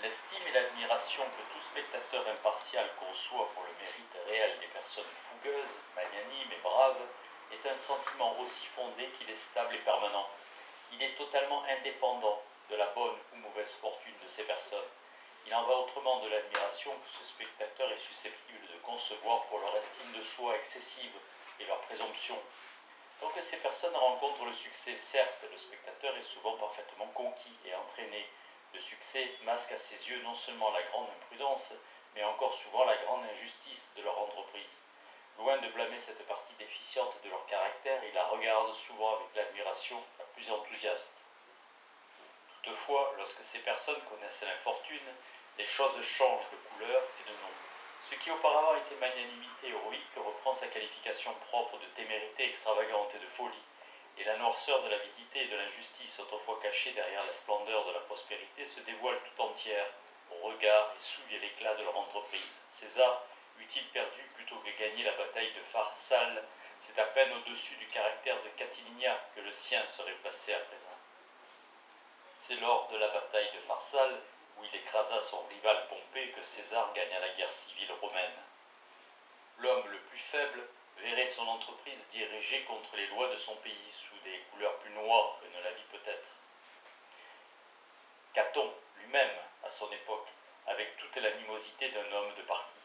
L'estime et l'admiration que tout spectateur impartial conçoit pour le mérite réel des personnes fougueuses, magnanimes et braves est un sentiment aussi fondé qu'il est stable et permanent. Il est totalement indépendant de la bonne ou mauvaise fortune de ces personnes. Il en va autrement de l'admiration que ce spectateur est susceptible de concevoir pour leur estime de soi excessive et leur présomption. Tant que ces personnes rencontrent le succès, certes, le spectateur est souvent parfaitement conquis et entraîné. Le succès masque à ses yeux non seulement la grande imprudence, mais encore souvent la grande injustice de leur entreprise. Loin de blâmer cette partie déficiente de leur caractère, il la regarde souvent avec l'admiration la plus enthousiaste. Toutefois, lorsque ces personnes connaissent l'infortune, les choses changent de couleur et de nom. Ce qui auparavant était magnanimité héroïque reprend sa qualification propre de témérité extravagante et de folie, et la noirceur de l'avidité et de l'injustice autrefois cachée derrière la splendeur de la prospérité se dévoile tout entière au regard et souille l'éclat de leur entreprise. César eût-il perdu plutôt que gagné la bataille de Pharsale, c'est à peine au-dessus du caractère de Catilina que le sien serait placé à présent. C'est lors de la bataille de Pharsale, où il écrasa son rival Pompée, que César gagna la guerre civile romaine. L'homme le plus faible verrait son entreprise dirigée contre les lois de son pays sous des couleurs plus noires que ne la vit peut-être. Caton, lui-même, à son époque, avec toute l'animosité d'un homme de parti,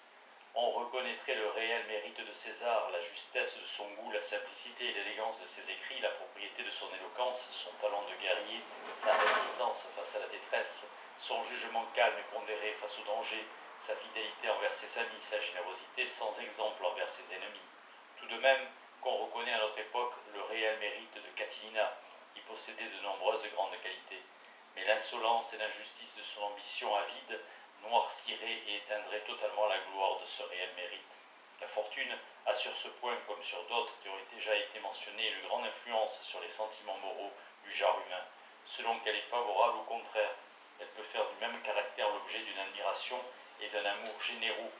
on reconnaîtrait le réel mérite de César, la justesse de son goût, la simplicité et l'élégance de ses écrits, la propriété de son éloquence, son talent de guerrier, sa résistance face à la détresse, son jugement calme et pondéré face au danger, sa fidélité envers ses amis, sa générosité sans exemple envers ses ennemis. Tout de même qu'on reconnaît à notre époque le réel mérite de Catilina, qui possédait de nombreuses grandes qualités. Mais l'insolence et l'injustice de son ambition avide noircirait et éteindrait totalement la gloire de ce réel mérite. La fortune a sur ce point, comme sur d'autres qui ont déjà été mentionnés, une grande influence sur les sentiments moraux du genre humain. Selon qu'elle est favorable, au contraire, elle peut faire du même caractère l'objet d'une admiration et d'un amour généreux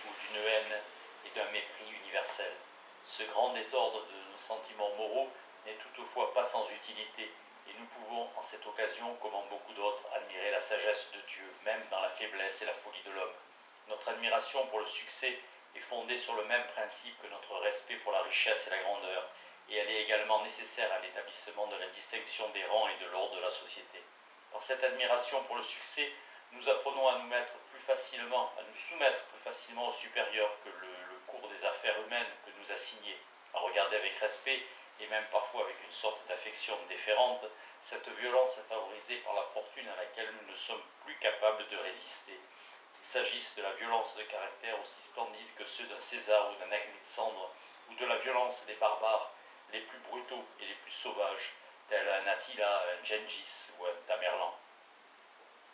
ou d'une haine, et d'un mépris universel. Ce grand désordre de nos sentiments moraux n'est toutefois pas sans utilité, et nous pouvons, en cette occasion, comme en beaucoup d'autres, admirer la sagesse de Dieu, même dans la faiblesse et la folie de l'homme. Notre admiration pour le succès est fondée sur le même principe que notre respect pour la richesse et la grandeur, et elle est également nécessaire à l'établissement de la distinction des rangs et de l'ordre de la société. Par cette admiration pour le succès, nous apprenons à nous soumettre plus facilement au supérieur que le cours des affaires humaines que nous assigner, à regarder avec respect et même parfois avec une sorte d'affection déférente cette violence favorisée par la fortune à laquelle nous ne sommes plus capables de résister. Qu'il s'agisse de la violence de caractère aussi splendide que ceux d'un César ou d'un Alexandre, ou de la violence des barbares les plus brutaux et les plus sauvages, tels un Attila, un Gengis ou un Tamerlan.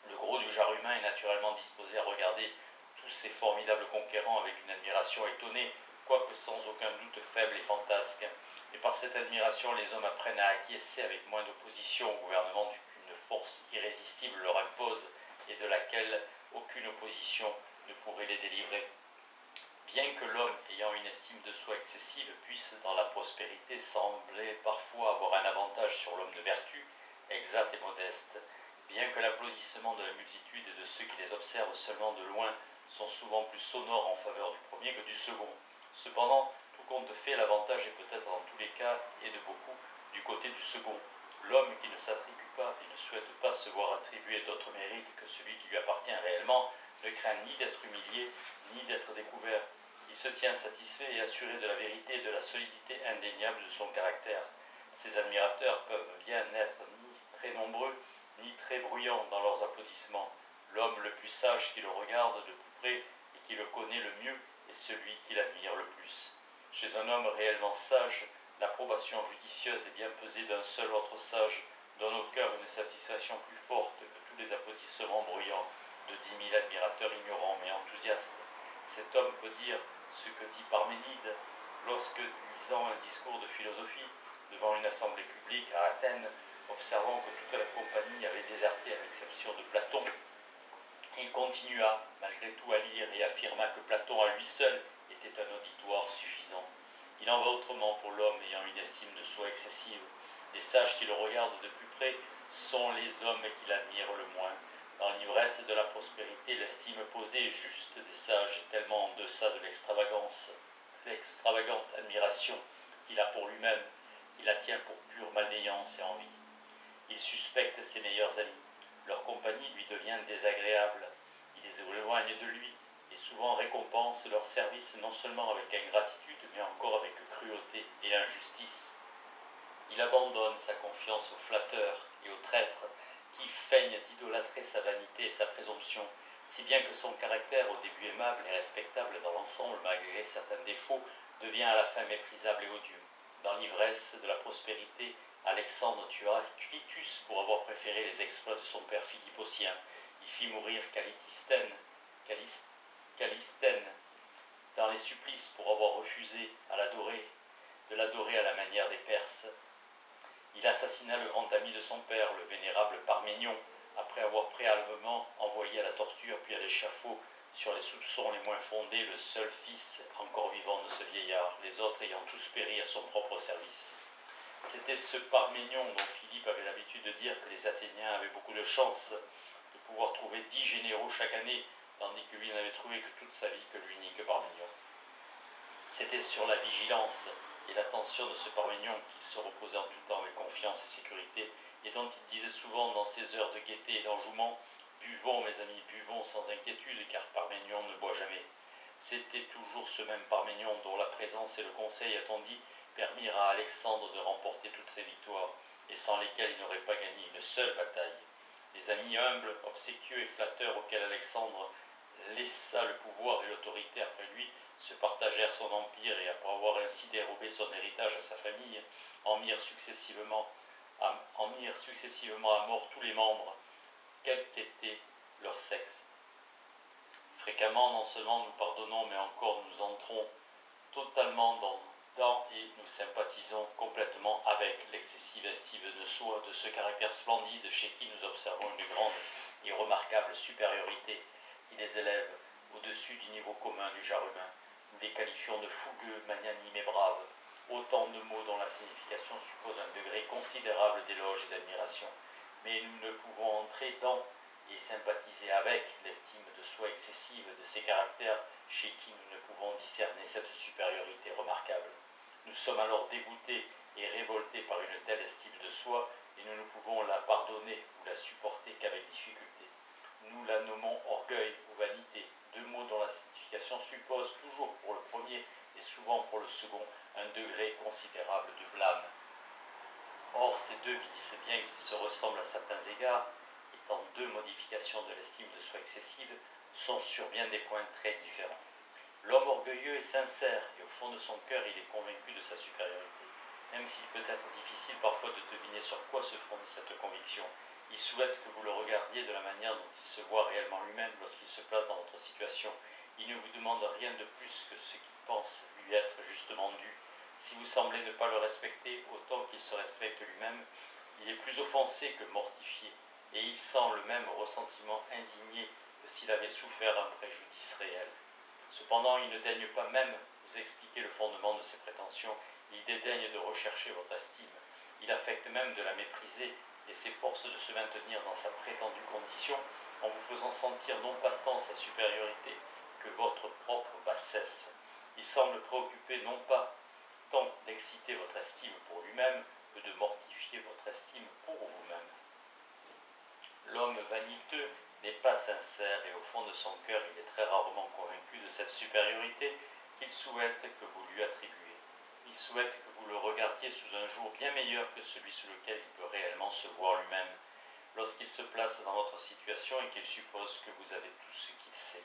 Le gros du genre humain est naturellement disposé à regarder tous ces formidables conquérants avec une admiration étonnée, quoique sans aucun doute faible et fantasque. Et par cette admiration, les hommes apprennent à acquiescer avec moins d'opposition au gouvernement qu'une force irrésistible leur impose et de laquelle aucune opposition ne pourrait les délivrer. Bien que l'homme ayant une estime de soi excessive puisse, dans la prospérité, sembler parfois avoir un avantage sur l'homme de vertu, exact et modeste, bien que l'applaudissement de la multitude et de ceux qui les observent seulement de loin sont souvent plus sonores en faveur du premier que du second. Cependant, tout compte fait, l'avantage est peut-être dans tous les cas, et de beaucoup, du côté du second. L'homme qui ne s'attribue pas et ne souhaite pas se voir attribuer d'autres mérites que celui qui lui appartient réellement ne craint ni d'être humilié, ni d'être découvert. Il se tient satisfait et assuré de la vérité et de la solidité indéniable de son caractère. Ses admirateurs peuvent bien n'être ni très nombreux, ni très bruyants dans leurs applaudissements. L'homme le plus sage qui le regarde de plus près et qui le connaît le mieux est celui qui l'admire le plus. Chez un homme réellement sage, l'approbation judicieuse et bien pesée d'un seul autre sage donne au cœur une satisfaction plus forte que tous les applaudissements bruyants de 10 000 admirateurs ignorants mais enthousiastes. Cet homme peut dire ce que dit Parménide lorsque, lisant un discours de philosophie devant une assemblée publique à Athènes, observant que toute la compagnie avait déserté à l'exception de Platon, il continua malgré tout à lire et affirma que Platon à lui seul était un auditoire suffisant. Il en va autrement pour l'homme ayant une estime de soi excessive. Les sages qui le regardent de plus près sont les hommes qu'il admire le moins. Dans l'ivresse de la prospérité, l'estime posée et juste des sages est tellement en deçà de l'extravagante admiration qu'il a pour lui-même, qu'il la tient pour pure malveillance et envie. Il suspecte ses meilleurs amis. Leur compagnie lui devient désagréable. Il les éloigne de lui et souvent récompense leur service non seulement avec ingratitude, mais encore avec cruauté et injustice. Il abandonne sa confiance aux flatteurs et aux traîtres qui feignent d'idolâtrer sa vanité et sa présomption, si bien que son caractère, au début aimable et respectable dans l'ensemble, malgré certains défauts, devient à la fin méprisable et odieux. Dans l'ivresse de la prospérité, Alexandre tua Clitus pour avoir préféré les exploits de son père Philippe aux siens. Il fit mourir Callisthène dans les supplices pour avoir refusé de l'adorer à la manière des Perses. Il assassina le grand ami de son père, le vénérable Parménion, après avoir préalablement envoyé à la torture puis à l'échafaud, sur les soupçons les moins fondés, le seul fils encore vivant de ce vieillard, les autres ayant tous péri à son propre service. C'était ce Parménion dont Philippe avait l'habitude de dire que les Athéniens avaient beaucoup de chance de pouvoir trouver 10 généraux chaque année, tandis que lui n'avait trouvé que toute sa vie que l'unique Parménion. C'était sur la vigilance et l'attention de ce Parménion qu'il se reposait en tout temps avec confiance et sécurité, et dont il disait souvent dans ses heures de gaieté et d'enjouement « Buvons, mes amis, buvons sans inquiétude, car Parménion ne boit jamais ». C'était toujours ce même Parménion dont la présence et le conseil, a-t-on dit, permirent à Alexandre de remporter toutes ses victoires, et sans lesquelles il n'aurait pas gagné une seule bataille. Les amis humbles, obséquieux et flatteurs auxquels Alexandre laissa le pouvoir et l'autorité après lui se partagèrent son empire, et après avoir ainsi dérobé son héritage à sa famille, en mirent successivement à mort tous les membres, quel qu'était leur sexe. Fréquemment, non seulement nous pardonnons, mais encore nous entrons totalement dans et nous sympathisons complètement avec l'excessive estime de soi, de ce caractère splendide chez qui nous observons une grande et remarquable supériorité qui les élève au-dessus du niveau commun du genre humain. Nous les qualifions de fougueux, magnanimes et braves, autant de mots dont la signification suppose un degré considérable d'éloge et d'admiration. Mais nous ne pouvons entrer dans et sympathiser avec l'estime de soi excessive de ces caractères chez qui nous ne pouvons discerner cette supériorité remarquable. Nous sommes alors dégoûtés et révoltés par une telle estime de soi, et nous ne pouvons la pardonner ou la supporter qu'avec difficulté. Nous la nommons orgueil ou vanité, deux mots dont la signification suppose toujours pour le premier et souvent pour le second un degré considérable de blâme. Or, ces deux vices, bien qu'ils se ressemblent à certains égards, étant deux modifications de l'estime de soi excessive, sont sur bien des points très différents. L'homme orgueilleux est sincère, et au fond de son cœur, il est convaincu de sa supériorité. Même s'il peut être difficile parfois de deviner sur quoi se fonde cette conviction, il souhaite que vous le regardiez de la manière dont il se voit réellement lui-même lorsqu'il se place dans votre situation. Il ne vous demande rien de plus que ce qu'il pense lui être justement dû. Si vous semblez ne pas le respecter autant qu'il se respecte lui-même, il est plus offensé que mortifié, et il sent le même ressentiment indigné que s'il avait souffert un préjudice réel. Cependant, il ne daigne pas même vous expliquer le fondement de ses prétentions, il dédaigne de rechercher votre estime, il affecte même de la mépriser et s'efforce de se maintenir dans sa prétendue condition en vous faisant sentir non pas tant sa supériorité que votre propre bassesse. Il semble préoccupé non pas tant d'exciter votre estime pour lui-même que de mortifier votre estime pour vous-même. L'homme vaniteux n'est pas sincère et au fond de son cœur il est très rarement convaincu de cette supériorité qu'il souhaite que vous lui attribuez. Il souhaite que vous le regardiez sous un jour bien meilleur que celui sous lequel il peut réellement se voir lui-même, lorsqu'il se place dans votre situation et qu'il suppose que vous avez tout ce qu'il sait.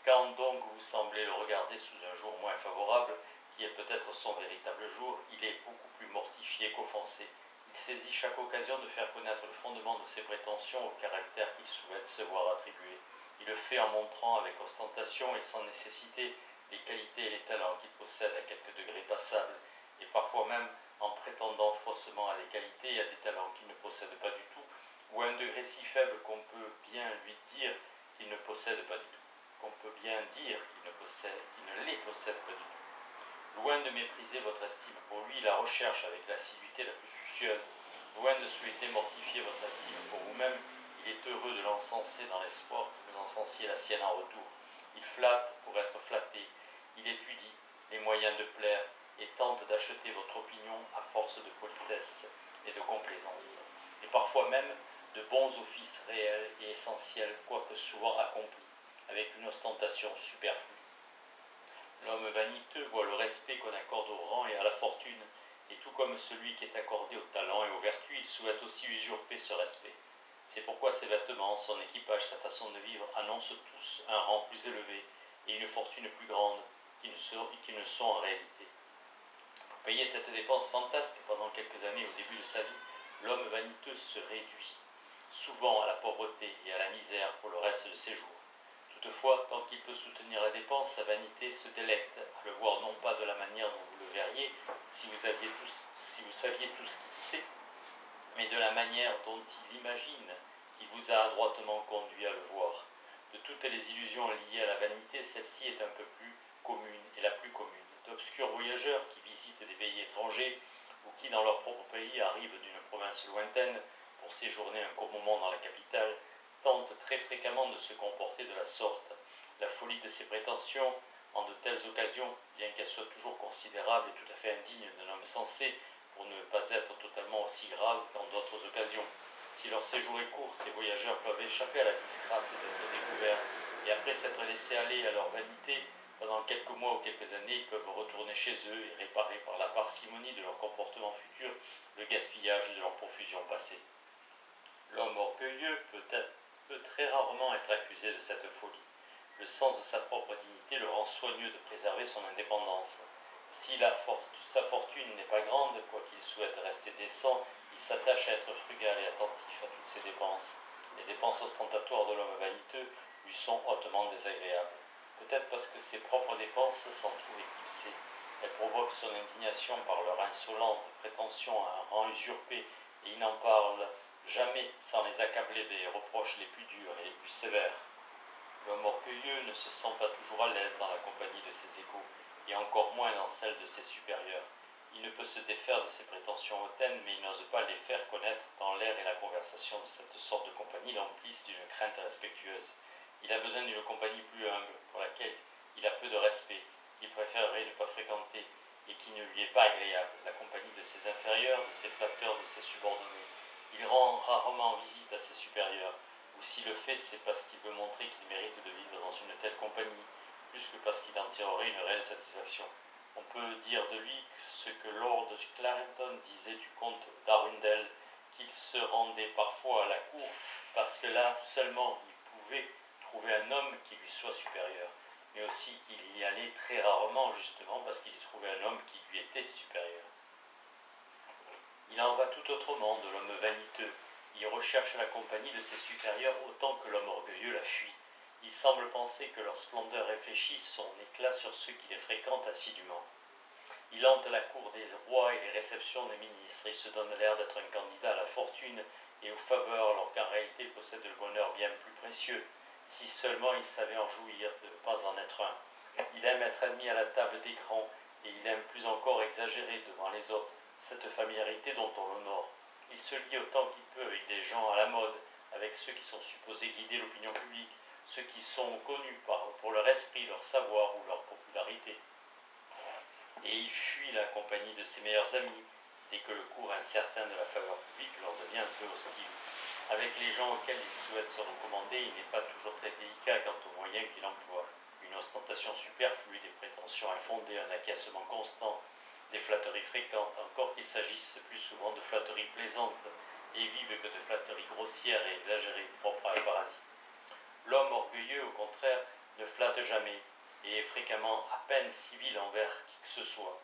Quand donc vous semblez le regarder sous un jour moins favorable, qui est peut-être son véritable jour, il est beaucoup plus mortifié qu'offensé. Il saisit chaque occasion de faire connaître le fondement de ses prétentions au caractère qu'il souhaite se voir attribuer. Il le fait en montrant avec ostentation et sans nécessité les qualités et les talents qu'il possède à quelques degrés passables, et parfois même en prétendant faussement à des qualités et à des talents qu'il ne possède pas du tout, ou à un degré si faible qu'on peut bien lui dire qu'il ne possède pas du tout, qu'on peut bien dire qu'il ne les possède pas du tout. Loin de mépriser votre estime pour lui, il la recherche avec l'assiduité la plus soucieuse. Loin de souhaiter mortifier votre estime pour vous-même, il est heureux de l'encenser dans l'espoir que vous encensiez la sienne en retour. Il flatte pour être flatté, il étudie les moyens de plaire et tente d'acheter votre opinion à force de politesse et de complaisance, et parfois même de bons offices réels et essentiels, quoique souvent accomplis, avec une ostentation superflue. L'homme vaniteux voit le respect qu'on accorde au rang et à la fortune, et tout comme celui qui est accordé au talent et aux vertus, il souhaite aussi usurper ce respect. C'est pourquoi ses vêtements, son équipage, sa façon de vivre annoncent tous un rang plus élevé et une fortune plus grande qu'ils ne sont en réalité. Pour payer cette dépense fantasque pendant quelques années au début de sa vie, l'homme vaniteux se réduit, souvent à la pauvreté et à la misère pour le reste de ses jours. Toutefois, tant qu'il peut soutenir la dépense, sa vanité se délecte à le voir non pas de la manière dont vous le verriez si vous saviez tout ce qu'il sait, mais de la manière dont il imagine qu'il vous a adroitement conduit à le voir. De toutes les illusions liées à la vanité, celle-ci est un peu plus commune et la plus commune. D'obscurs voyageurs qui visitent des pays étrangers ou qui, dans leur propre pays, arrivent d'une province lointaine pour séjourner un court moment dans la capitale, tentent très fréquemment de se comporter de la sorte. La folie de ces prétentions, en de telles occasions, bien qu'elle soit toujours considérable et tout à fait indigne d'un homme sensé, pour ne pas être totalement aussi grave qu'en d'autres occasions. Si leur séjour est court, ces voyageurs peuvent échapper à la disgrâce d'être découverts, et après s'être laissés aller à leur vanité, pendant quelques mois ou quelques années, ils peuvent retourner chez eux et réparer par la parcimonie de leur comportement futur le gaspillage de leur profusion passée. L'homme orgueilleux peut très rarement être accusé de cette folie. Le sens de sa propre dignité le rend soigneux de préserver son indépendance. Si sa fortune n'est pas grande, quoiqu'il souhaite rester décent, il s'attache à être frugal et attentif à toutes ses dépenses. Les dépenses ostentatoires de l'homme vaniteux lui sont hautement désagréables. Peut-être parce que ses propres dépenses s'en trouvent éclipsées. Elles provoquent son indignation par leur insolente prétention à un rang usurpé, et il n'en parle jamais sans les accabler des reproches les plus durs et les plus sévères. L'homme orgueilleux ne se sent pas toujours à l'aise dans la compagnie de ses égaux, et encore moins dans celle de ses supérieurs. Il ne peut se défaire de ses prétentions hautaines, mais il n'ose pas les faire connaître tant l'air et la conversation de cette sorte de compagnie l'emplissent d'une crainte respectueuse. Il a besoin d'une compagnie plus humble, pour laquelle il a peu de respect, qu'il préférerait ne pas fréquenter, et qui ne lui est pas agréable, la compagnie de ses inférieurs, de ses flatteurs, de ses subordonnés. Il rend rarement visite à ses supérieurs, ou s'il le fait, c'est parce qu'il veut montrer qu'il mérite de vivre dans une telle compagnie, plus que parce qu'il en tirerait une réelle satisfaction. On peut dire de lui ce que Lord Clarendon disait du comte d'Arundel, qu'il se rendait parfois à la cour parce que là seulement il pouvait trouver un homme qui lui soit supérieur, mais aussi qu'il y allait très rarement justement parce qu'il y trouvait un homme qui lui était supérieur. Il en va tout autrement de l'homme vaniteux. Il recherche la compagnie de ses supérieurs autant que l'homme orgueilleux la fuit. Il semble penser que leur splendeur réfléchit son éclat sur ceux qui les fréquentent assidûment. Il hante la cour des rois et les réceptions des ministres. Il se donne l'air d'être un candidat à la fortune et aux faveurs, alors qu'en réalité possède le bonheur bien plus précieux. Si seulement il savait en jouir, de ne pas en être un. Il aime être admis à la table des grands, et il aime plus encore exagérer devant les autres cette familiarité dont on l'honore. Il se lie autant qu'il peut avec des gens à la mode, avec ceux qui sont supposés guider l'opinion publique, ceux qui sont connus pour leur esprit, leur savoir ou leur popularité. Et il fuit la compagnie de ses meilleurs amis, dès que le cours incertain de la faveur publique leur devient un peu hostile. Avec les gens auxquels il souhaite se recommander, il n'est pas toujours très délicat quant aux moyens qu'il emploie. Une ostentation superflue, des prétentions infondées, un acquiescement constant, des flatteries fréquentes, encore qu'il s'agisse plus souvent de flatteries plaisantes et vives que de flatteries grossières et exagérées, propres à un parasite. L'homme orgueilleux, au contraire, ne flatte jamais et est fréquemment à peine civil envers qui que ce soit.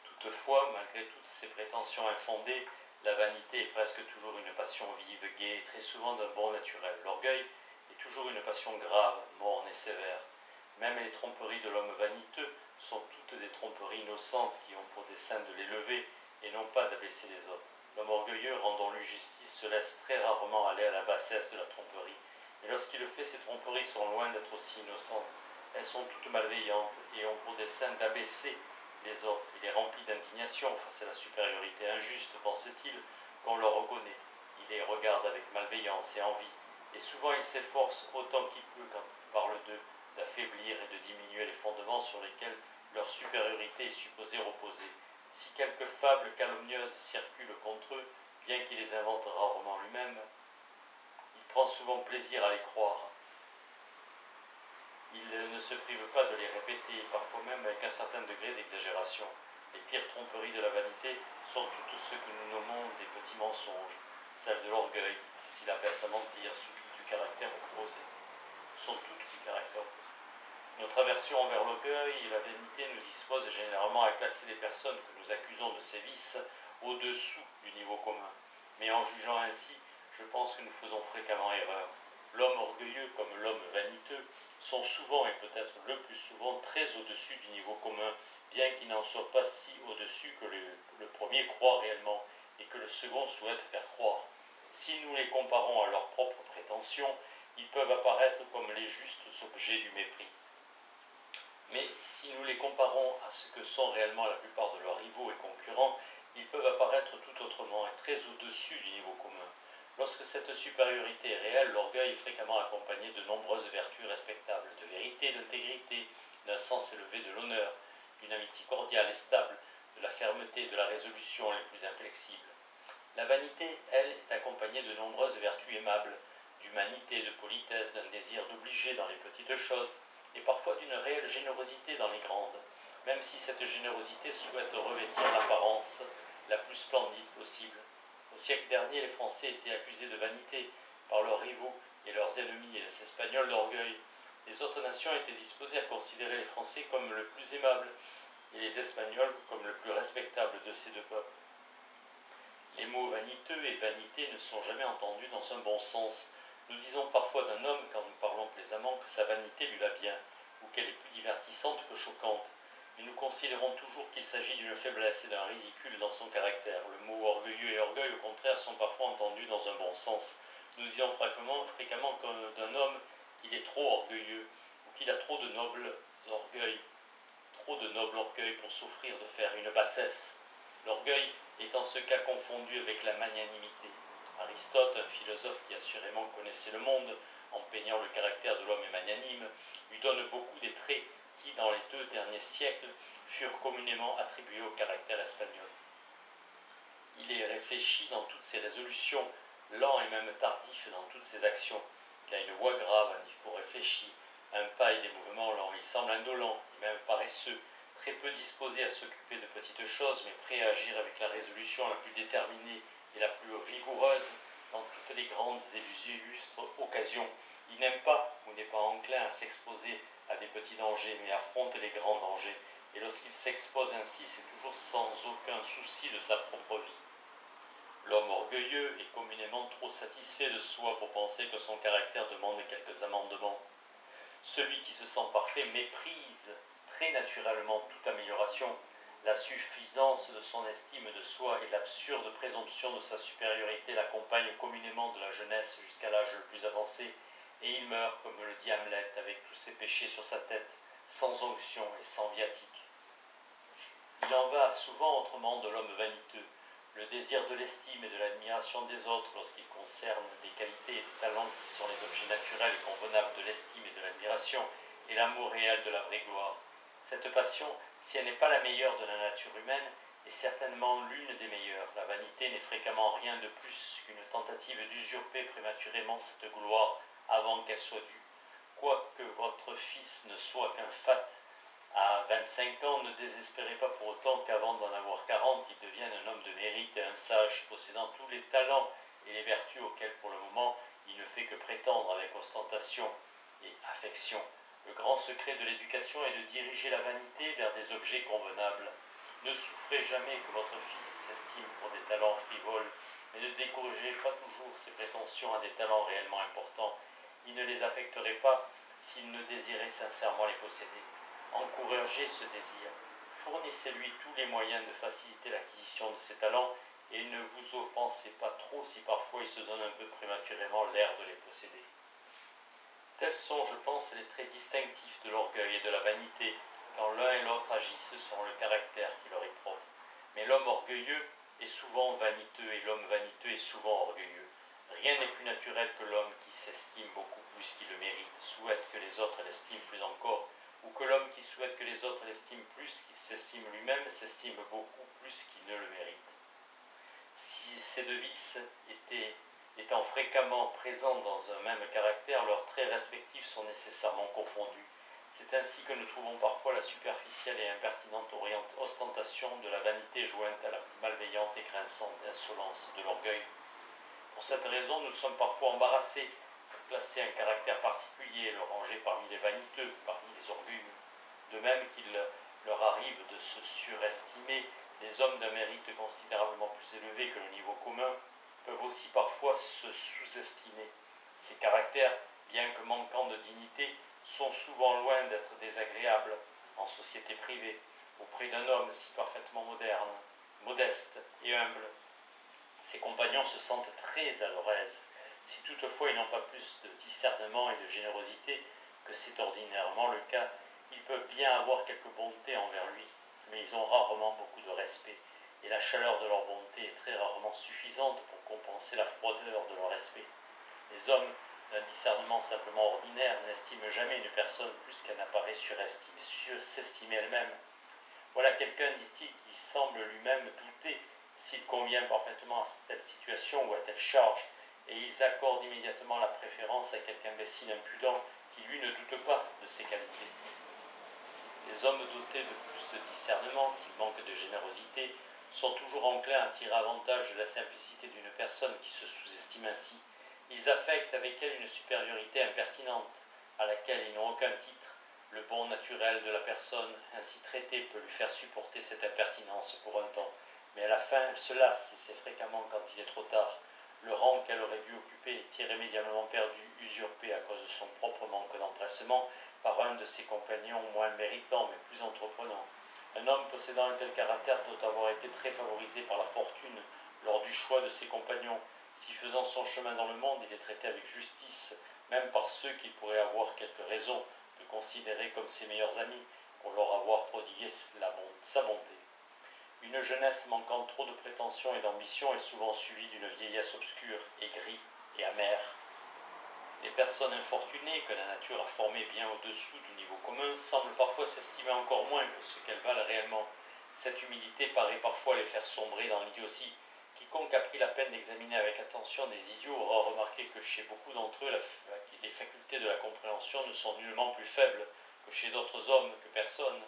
Toutefois, malgré toutes ces prétentions infondées, la vanité est presque toujours une passion vive, gaie et très souvent d'un bon naturel. L'orgueil est toujours une passion grave, morne et sévère. Même les tromperies de l'homme vaniteux sont toutes des tromperies innocentes qui ont pour dessein de l'élever et non pas d'abaisser les autres. L'homme orgueilleux, rendons-lui justice, se laisse très rarement aller à la bassesse de la tromperie. Mais lorsqu'il le fait, ces tromperies sont loin d'être aussi innocentes. Elles sont toutes malveillantes et ont pour dessein d'abaisser les autres. Il est rempli d'indignation face à la supériorité injuste, pense-t-il, qu'on leur reconnaît. Il les regarde avec malveillance et envie, et souvent il s'efforce autant qu'il peut, quand il parle d'eux, d'affaiblir et de diminuer les fondements sur lesquels leur supériorité est supposée reposer. Si quelques fables calomnieuses circulent contre eux, bien qu'il les invente rarement lui-même, il prend souvent plaisir à les croire. Il ne se prive pas de les répéter, parfois même avec un certain degré d'exagération. Les pires tromperies de la vanité sont toutes ce que nous nommons des petits mensonges, celles de l'orgueil, s'il abaisse à mentir, sont toutes du caractère opposé. Notre aversion envers l'orgueil et la vanité nous dispose généralement à classer les personnes que nous accusons de ces vices au-dessous du niveau commun. Mais en jugeant ainsi, je pense que nous faisons fréquemment erreur. L'homme orgueilleux comme l'homme vaniteux sont souvent, et peut-être le plus souvent, très au-dessus du niveau commun, bien qu'ils n'en soient pas si au-dessus que le premier croit réellement et que le second souhaite faire croire. Si nous les comparons à leurs propres prétentions, ils peuvent apparaître comme les justes objets du mépris. Mais si nous les comparons à ce que sont réellement la plupart de leurs rivaux et concurrents, ils peuvent apparaître tout autrement et très au-dessus du niveau commun. Lorsque cette supériorité est réelle, l'orgueil est fréquemment accompagné de nombreuses vertus respectables, de vérité, d'intégrité, d'un sens élevé de l'honneur, d'une amitié cordiale et stable, de la fermeté, de la résolution les plus inflexibles. La vanité, elle, est accompagnée de nombreuses vertus aimables, d'humanité, de politesse, d'un désir d'obliger dans les petites choses, et parfois d'une réelle générosité dans les grandes, même si cette générosité souhaite revêtir l'apparence la plus splendide possible. Au siècle dernier, les Français étaient accusés de vanité par leurs rivaux et leurs ennemis, et les Espagnols d'orgueil. Les autres nations étaient disposées à considérer les Français comme le plus aimable, et les Espagnols comme le plus respectable de ces deux peuples. Les mots vaniteux et vanité ne sont jamais entendus dans un bon sens. Nous disons parfois d'un homme, quand nous parlons plaisamment, que sa vanité lui va bien, ou qu'elle est plus divertissante que choquante. Mais nous considérons toujours qu'il s'agit d'une faiblesse et d'un ridicule dans son caractère. Le mot orgueilleux et orgueil, au contraire, sont parfois entendus dans un bon sens. Nous disons fréquemment d'un homme qu'il est trop orgueilleux, ou qu'il a trop de noble orgueil pour souffrir de faire une bassesse. L'orgueil est en ce cas confondu avec la magnanimité. Aristote, un philosophe qui assurément connaissait le monde, en peignant le caractère de l'homme magnanime, lui donne beaucoup des traits qui, dans les 2 derniers siècles, furent communément attribués au caractère espagnol. Il est réfléchi dans toutes ses résolutions, lent et même tardif dans toutes ses actions. Il a une voix grave, un discours réfléchi, un pas et des mouvements lents. Il semble indolent et même paresseux, très peu disposé à s'occuper de petites choses, mais prêt à agir avec la résolution la plus déterminée et la plus vigoureuse dans toutes les grandes et illustres occasions. Il n'aime pas ou n'est pas enclin à s'exposer à des petits dangers, mais affronte les grands dangers. Et lorsqu'il s'expose ainsi, c'est toujours sans aucun souci de sa propre vie. L'homme orgueilleux est communément trop satisfait de soi pour penser que son caractère demande quelques amendements. Celui qui se sent parfait méprise très naturellement toute amélioration. La suffisance de son estime de soi et l'absurde présomption de sa supériorité l'accompagnent communément de la jeunesse jusqu'à l'âge le plus avancé, et il meurt, comme le dit Hamlet, avec tous ses péchés sur sa tête, sans onction et sans viatique. Il en va souvent autrement de l'homme vaniteux. Le désir de l'estime et de l'admiration des autres lorsqu'il concerne des qualités et des talents qui sont les objets naturels et convenables de l'estime et de l'admiration, et l'amour réel de la vraie gloire. Cette passion, si elle n'est pas la meilleure de la nature humaine, est certainement l'une des meilleures. La vanité n'est fréquemment rien de plus qu'une tentative d'usurper prématurément cette gloire avant qu'elle soit due. Quoique votre fils ne soit qu'un fat à 25 ans, ne désespérez pas pour autant qu'avant d'en avoir 40, il devienne un homme de mérite et un sage, possédant tous les talents et les vertus auxquels pour le moment il ne fait que prétendre avec ostentation et affection. Le grand secret de l'éducation est de diriger la vanité vers des objets convenables. Ne souffrez jamais que votre fils s'estime pour des talents frivoles, mais ne découragez pas toujours ses prétentions à des talents réellement importants. Il ne les affecterait pas s'il ne désirait sincèrement les posséder. Encouragez ce désir, fournissez-lui tous les moyens de faciliter l'acquisition de ses talents, et ne vous offensez pas trop si parfois il se donne un peu prématurément l'air de les posséder. Tels sont, je pense, les traits distinctifs de l'orgueil et de la vanité, quand l'un et l'autre agissent selon le caractère qui leur est propre. Mais l'homme orgueilleux est souvent vaniteux et l'homme vaniteux est souvent orgueilleux. Rien n'est plus naturel que l'homme qui s'estime beaucoup plus qu'il le mérite, souhaite que les autres l'estiment plus encore, ou que l'homme qui souhaite que les autres l'estiment plus qu'il s'estime lui-même s'estime beaucoup plus qu'il ne le mérite. Si ces deux vices étant fréquemment présents dans un même caractère, leurs traits respectifs sont nécessairement confondus. C'est ainsi que nous trouvons parfois la superficielle et impertinente ostentation de la vanité jointe à la plus malveillante et grinçante insolence de l'orgueil. Pour cette raison, nous sommes parfois embarrassés de placer un caractère particulier et le ranger parmi les vaniteux, parmi les orgueilleux. De même qu'il leur arrive de se surestimer, les hommes d'un mérite considérablement plus élevé que le niveau commun peuvent aussi parfois se sous-estimer. Ces caractères, bien que manquant de dignité, sont souvent loin d'être désagréables en société privée, auprès d'un homme si parfaitement modeste et humble. Ses compagnons se sentent très à leur aise, si toutefois ils n'ont pas plus de discernement et de générosité que c'est ordinairement le cas. Ils peuvent bien avoir quelque bonté envers lui, mais ils ont rarement beaucoup de respect, et la chaleur de leur bonté est très rarement suffisante pour compenser la froideur de leur respect. Les hommes d'un discernement simplement ordinaire n'estiment jamais une personne plus qu'elle n'apparaît s'estimer elle-même. Voilà quelqu'un, disent-ils, qui semble lui-même douter s'il convient parfaitement à telle situation ou à telle charge, et ils accordent immédiatement la préférence à quelque imbécile impudent qui lui ne doute pas de ses qualités. Les hommes dotés de plus de discernement, s'ils manquent de générosité, sont toujours enclins à tirer avantage de la simplicité d'une personne qui se sous-estime ainsi. Ils affectent avec elle une supériorité impertinente, à laquelle ils n'ont aucun titre. Le bon naturel de la personne ainsi traitée peut lui faire supporter cette impertinence pour un temps, mais à la fin elle se lasse, et c'est fréquemment quand il est trop tard. Le rang qu'elle aurait dû occuper est irrémédiablement perdu, usurpé à cause de son propre manque d'empressement par un de ses compagnons moins méritants mais plus entreprenant. Un homme possédant un tel caractère doit avoir été très favorisé par la fortune lors du choix de ses compagnons. Si faisant son chemin dans le monde, il est traité avec justice, même par ceux qu'il pourrait avoir quelques raisons de considérer comme ses meilleurs amis, pour leur avoir prodigué sa bonté. Une jeunesse manquant trop de prétention et d'ambition est souvent suivie d'une vieillesse obscure, aigrie et amère. Les personnes infortunées que la nature a formées bien au-dessous du niveau commun semblent parfois s'estimer encore moins que ce qu'elles valent réellement. Cette humilité paraît parfois les faire sombrer dans l'idiotie. Quiconque a pris la peine d'examiner avec attention des idiots aura remarqué que chez beaucoup d'entre eux, les facultés de la compréhension ne sont nullement plus faibles que chez d'autres hommes, que personne,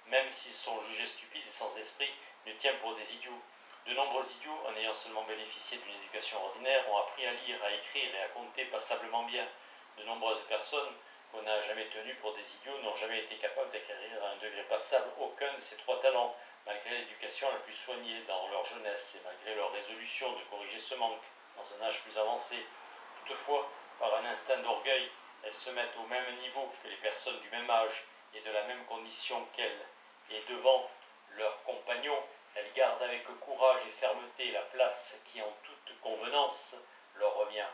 même s'ils sont jugés stupides et sans esprit, ne tiennent pour des idiots. De nombreux idiots, en ayant seulement bénéficié d'une éducation ordinaire, ont appris à lire, à écrire et à compter passablement bien. De nombreuses personnes qu'on n'a jamais tenues pour des idiots n'ont jamais été capables d'acquérir à un degré passable aucun de ces trois talents, malgré l'éducation la plus soignée dans leur jeunesse et malgré leur résolution de corriger ce manque dans un âge plus avancé. Toutefois, par un instinct d'orgueil, elles se mettent au même niveau que les personnes du même âge et de la même condition qu'elles, et devant leurs compagnons, elles gardent avec courage et fermeté la place qui, en toute convenance, leur revient.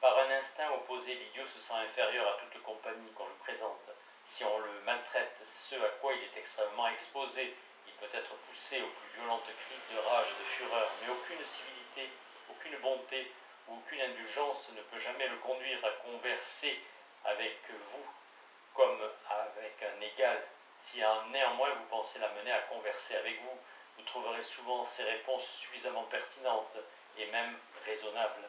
Par un instinct opposé, l'idiot se sent inférieur à toute compagnie qu'on lui présente. Si on le maltraite, ce à quoi il est extrêmement exposé, il peut être poussé aux plus violentes crises de rage et de fureur, mais aucune civilité, aucune bonté ou aucune indulgence ne peut jamais le conduire à converser avec vous comme avec un égal. Si néanmoins vous pensez l'amener à converser avec vous, vous trouverez souvent ces réponses suffisamment pertinentes et même raisonnables.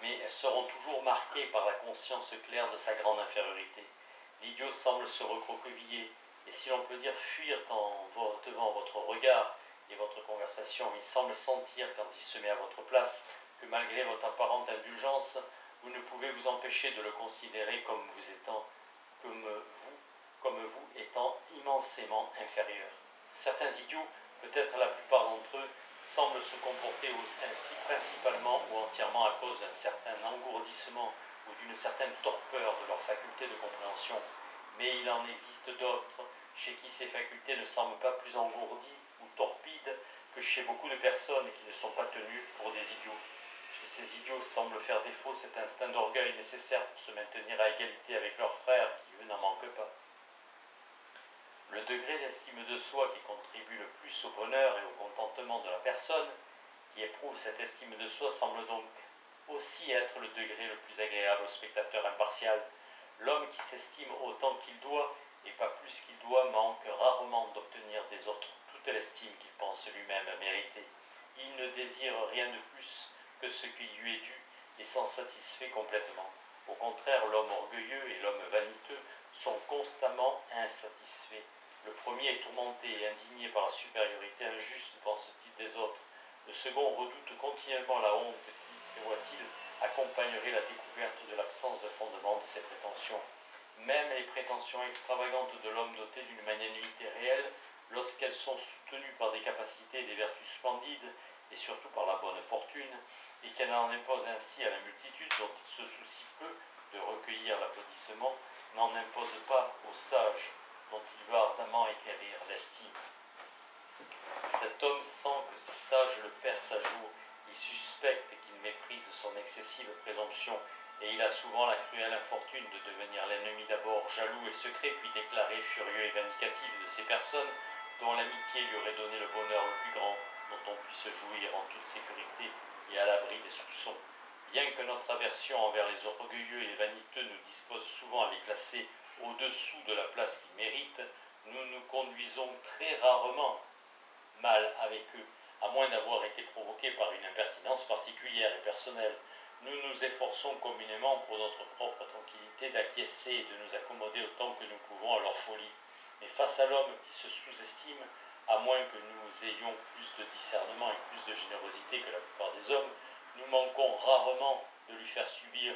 Mais elles seront toujours marquées par la conscience claire de sa grande infériorité. L'idiot semble se recroqueviller, et si l'on peut dire fuir devant votre regard et votre conversation, il semble sentir, quand il se met à votre place, que malgré votre apparente indulgence, vous ne pouvez vous empêcher de le considérer comme vous étant immensément inférieur. Certains idiots, peut-être la plupart d'entre eux, semblent se comporter ainsi principalement ou entièrement à cause d'un certain engourdissement ou d'une certaine torpeur de leurs facultés de compréhension. Mais il en existe d'autres chez qui ces facultés ne semblent pas plus engourdies ou torpides que chez beaucoup de personnes qui ne sont pas tenues pour des idiots. Chez ces idiots semble faire défaut cet instinct d'orgueil nécessaire pour se maintenir à égalité avec leurs frères qui, eux, n'en manquent pas. Le degré d'estime de soi qui contribue le plus au bonheur et au contentement de la personne qui éprouve cette estime de soi semble donc aussi être le degré le plus agréable au spectateur impartial. L'homme qui s'estime autant qu'il doit et pas plus qu'il doit manque rarement d'obtenir des autres toute l'estime qu'il pense lui-même mériter. Il ne désire rien de plus que ce qui lui est dû et s'en satisfait complètement. Au contraire, l'homme orgueilleux et l'homme vaniteux sont constamment insatisfaits. Le premier est tourmenté et indigné par la supériorité injuste, pense-t-il, des autres. Le second redoute continuellement la honte qui, prévoit-il, accompagnerait la découverte de l'absence de fondement de ses prétentions. Même les prétentions extravagantes de l'homme doté d'une magnanimité réelle, lorsqu'elles sont soutenues par des capacités et des vertus splendides, et surtout par la bonne fortune, et qu'elle en impose ainsi à la multitude dont il se soucie peu de recueillir l'applaudissement, n'en impose pas aux sages dont il veut ardemment équérir l'estime. Cet homme sent que ces sages le percent à jour, il suspecte qu'il méprise son excessive présomption, et il a souvent la cruelle infortune de devenir l'ennemi d'abord jaloux et secret, puis déclaré furieux et vindicatif de ces personnes dont l'amitié lui aurait donné le bonheur le plus grand, dont on puisse jouir en toute sécurité et à l'abri des soupçons. Bien que notre aversion envers les orgueilleux et les vaniteux nous dispose souvent à les classer au-dessous de la place qu'ils méritent, nous nous conduisons très rarement mal avec eux, à moins d'avoir été provoqués par une impertinence particulière et personnelle. Nous nous efforçons communément pour notre propre tranquillité d'acquiescer et de nous accommoder autant que nous pouvons à leur folie. Mais face à l'homme qui se sous-estime, à moins que nous ayons plus de discernement et plus de générosité que la plupart des hommes, nous manquons rarement de lui faire subir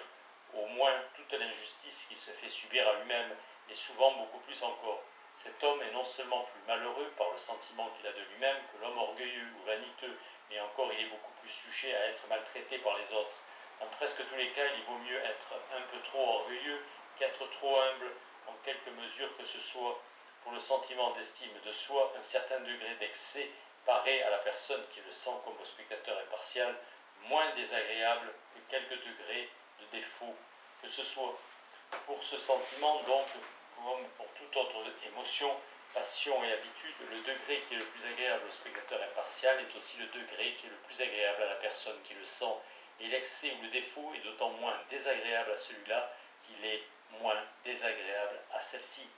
au moins toute l'injustice qu'il se fait subir à lui-même, et souvent beaucoup plus encore. Cet homme est non seulement plus malheureux par le sentiment qu'il a de lui-même que l'homme orgueilleux ou vaniteux, mais encore il est beaucoup plus sujet à être maltraité par les autres. Dans presque tous les cas, il vaut mieux être un peu trop orgueilleux qu'être trop humble, en quelque mesure que ce soit. Pour le sentiment d'estime de soi, un certain degré d'excès paraît à la personne qui le sent comme au spectateur impartial moins désagréable que quelques degrés de défaut que ce soit. Pour ce sentiment, donc, comme pour toute autre émotion, passion et habitude, le degré qui est le plus agréable au spectateur impartial est aussi le degré qui est le plus agréable à la personne qui le sent, et l'excès ou le défaut est d'autant moins désagréable à celui-là qu'il est moins désagréable à celle-ci.